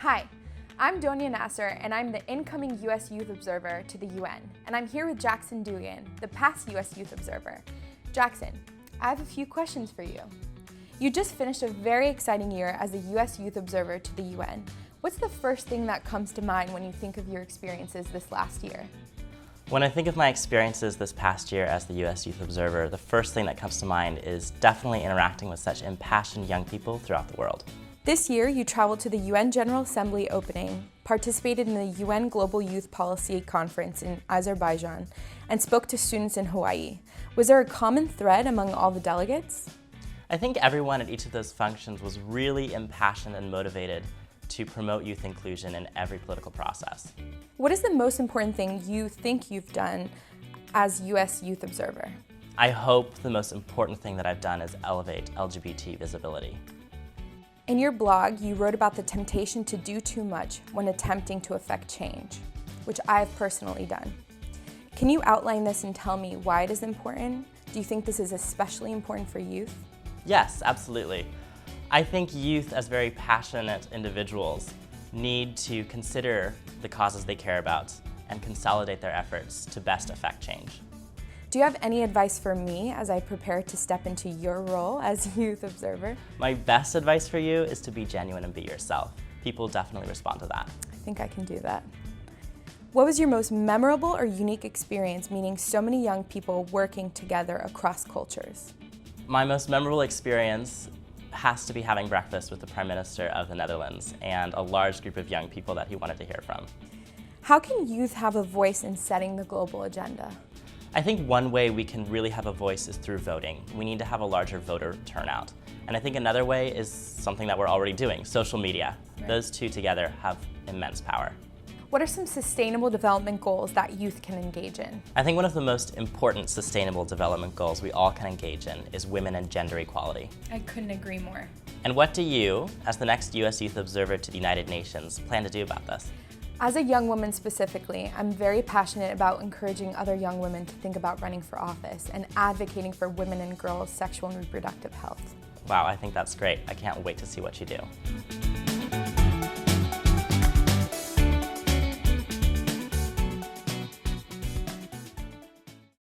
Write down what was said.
Hi, I'm Dنيا Naaser, and I'm the incoming U.S. Youth Observer to the UN. And I'm here with Jackson Dougan, the past U.S. Youth Observer. Jackson, I have a few questions for you. You just finished a very exciting year as a U.S. Youth Observer to the UN. What's the first thing that comes to mind when you think of your experiences this last year? When I think of my experiences this past year as the U.S. Youth Observer, the first thing that comes to mind is definitely interacting with such impassioned young people throughout the world. This year, you traveled to the UN General Assembly opening, participated in the UN Global Youth Policy Conference in Azerbaijan, and spoke to students in Hawaii. Was there a common thread among all the delegates? I think everyone at each of those functions was really impassioned and motivated to promote youth inclusion in every political process. What is the most important thing you think you've done as U.S. Youth Observer? I hope the most important thing that I've done is elevate LGBT visibility. In your blog, you wrote about the temptation to do too much when attempting to affect change, which I have personally done. Can you outline this and tell me why it is important? Do you think this is especially important for youth? Yes, absolutely. I think youth, as very passionate individuals, need to consider the causes they care about and consolidate their efforts to best affect change. Do you have any advice for me as I prepare to step into your role as Youth Observer? My best advice for you is to be genuine and be yourself. People definitely respond to that. I think I can do that. What was your most memorable or unique experience meeting so many young people working together across cultures? My most memorable experience has to be having breakfast with the Prime Minister of the Netherlands and a large group of young people that he wanted to hear from. How can youth have a voice in setting the global agenda? I think one way we can really have a voice is through voting. We need to have a larger voter turnout. And I think another way is something that we're already doing, social media. Right. Those two together have immense power. What are some sustainable development goals that youth can engage in? I think one of the most important sustainable development goals we all can engage in is women and gender equality. I couldn't agree more. And what do you, as the next U.S. Youth Observer to the United Nations, plan to do about this? As a young woman specifically, I'm very passionate about encouraging other young women to think about running for office and advocating for women and girls' sexual and reproductive health. Wow, I think that's great. I can't wait to see what you do.